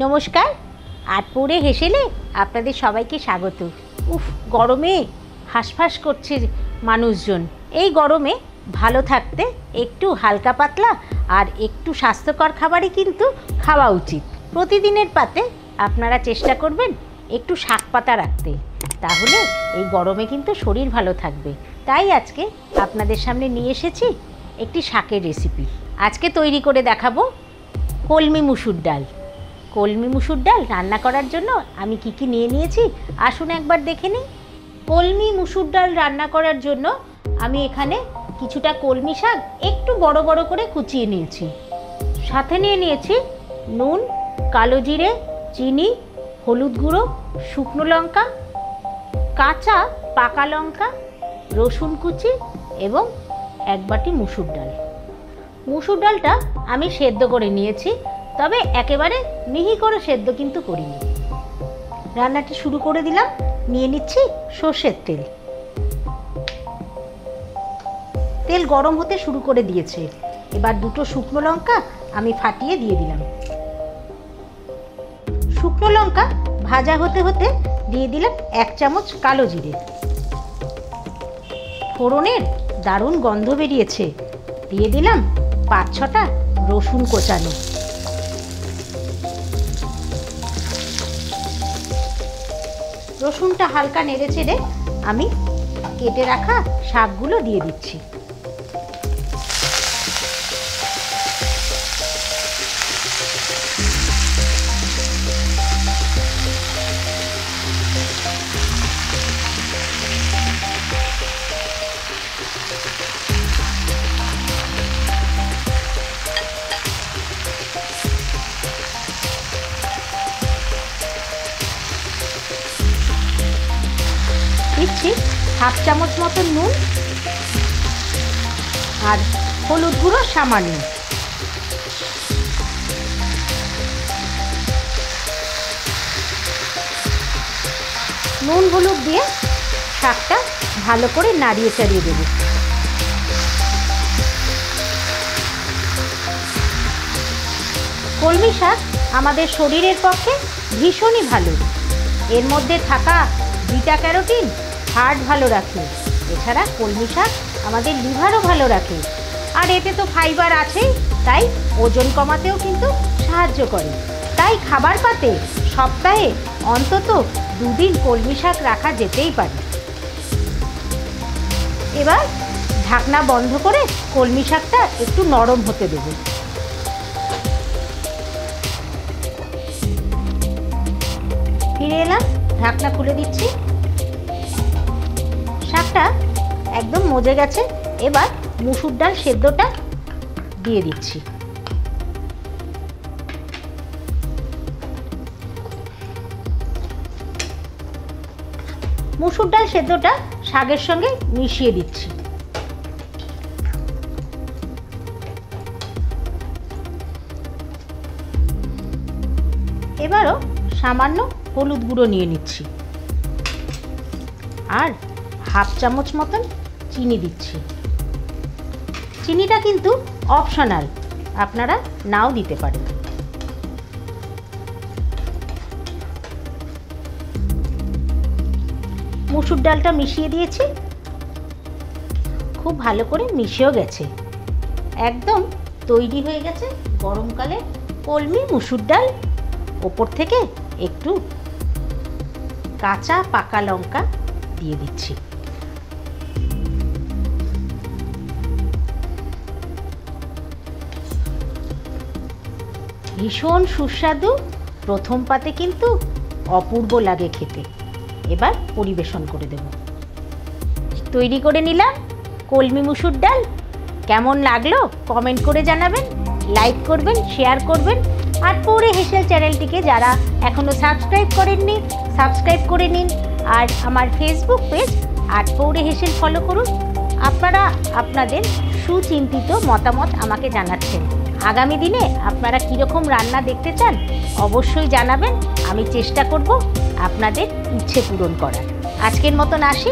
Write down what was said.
নমস্কার। আটপৌরে হেসেলে আপনাদের সবাইকে স্বাগত। গরমে হাঁসফাঁস করছে মানুষজন। এই গরমে ভালো থাকতে একটু হালকা পাতলা আর একটু স্বাস্থ্যকর খাবারই কিন্তু খাওয়া উচিত। প্রতিদিনের পাতে আপনারা চেষ্টা করবেন একটু শাক পাতা রাখতে, তাহলে এই গরমে কিন্তু শরীর ভালো থাকবে। তাই আজকে আপনাদের সামনে নিয়ে এসেছি একটি শাকের রেসিপি। আজকে তৈরি করে দেখাবো কলমি মুসুর ডাল। কলমি মুসুর ডাল রান্না করার জন্য আমি কি নিয়ে নিয়েছি আসুন একবার দেখে নিই। কলমি মুসুর ডাল রান্না করার জন্য আমি এখানে কিছুটা কলমি শাক একটু বড় বড় করে কুচিয়ে নিয়েছি। সাথে নিয়ে নিয়েছি নুন, কালো জিরে, চিনি, হলুদ গুঁড়ো, শুকনো লঙ্কা, কাঁচা পাকা লঙ্কা, রসুন কুচি এবং এক বাটি মুসুর ডাল। মুসুর ডালটা আমি সেদ্ধ করে নিয়েছি, তবে একেবারে মিহি করে সেদ্ধ কিন্তু করিনি। রান্নাটি শুরু করে দিলাম। নিয়ে নিচ্ছি সর্ষের তেল। তেল গরম হতে শুরু করে দিয়েছে। এবার দুটো শুকনো লঙ্কা আমি ফাটিয়ে দিয়ে দিলাম। শুকনো লঙ্কা ভাজা হতে হতে দিয়ে দিলাম 1 চামচ কালো জিরে। ফোড়নের দারুণ গন্ধ বেরিয়েছে। দিয়ে দিলাম 5-6টা রসুন কোচানো। রসুনটা হালকা নেড়ে চেড়ে আমি কেটে রাখা শাকগুলো দিয়ে দিচ্ছি। দিচ্ছি 1/2 চামচ মতো নুন আর হলুদ গুঁড়ো সামান্য। নুন হলুদ দিয়ে শাকটা ভালো করে নাড়িয়ে চাড়িয়ে দেব। কলমি শাক আমাদের শরীরের পক্ষে ভীষণই ভালো। এর মধ্যে থাকা বিটা ক্যারোটিন হার্ট ভালো রাখে। এছাড়া কলমি শাক আমাদের লিভারও ভালো রাখে। আর এতে তো ফাইবার আছেই, তাই ওজন কমাতেও কিন্তু সাহায্য করে। তাই খাবার পাতে সপ্তাহে অন্তত 2 দিন কলমি শাক রাখা যেতেই পারে। এবার ঢাকনা বন্ধ করে কলমি শাকটা একটু নরম হতে দেব। ফিরে এলাম, ঢাকনা খুলে দিচ্ছি। শাকটা একদম মজে গেছে। এবার মুসুর ডাল সেদ্ধটা দিয়ে দিচ্ছি। মুসুর ডাল সেদ্ধটা শাকের সঙ্গে মিশিয়ে দিচ্ছি। এবারও সামান্য হলুদ গুঁড়ো নিয়ে নিচ্ছি আর 1/2 চামচ মতন চিনি দিচ্ছি। চিনিটা কিন্তু অপশনাল, আপনারা নাও দিতে পারেন। মুসুর ডালটা মিশিয়ে দিয়েছি। খুব ভালো করে মিশেও গেছে। একদম তৈরি হয়ে গেছে গরমকালে কলমি মুসুর ডাল। ওপর থেকে একটু কাঁচা পাকা লঙ্কা দিয়ে দিচ্ছি। ভীষণ সুস্বাদু, প্রথম পাতে কিন্তু অপূর্ব লাগে খেতে। এবার পরিবেশন করে দেব। তৈরি করে নিলাম কলমি মুসুর ডাল। কেমন লাগলো কমেন্ট করে জানাবেন, লাইক করবেন, শেয়ার করবেন। আটপৌরে হেসেল চ্যানেলটিকে যারা এখনও সাবস্ক্রাইব করেননি সাবস্ক্রাইব করে নিন। আর আমার ফেসবুক পেজ আটপৌরে হেসেল ফলো করুন। আপনারা আপনাদের সুচিন্তিত মতামত আমাকে জানাচ্ছেন। আগামী দিনে আপনারা কীরকম রান্না দেখতে চান অবশ্যই জানাবেন। আমি চেষ্টা করব আপনাদের ইচ্ছে পূরণ করার। আজকের মতন আসি।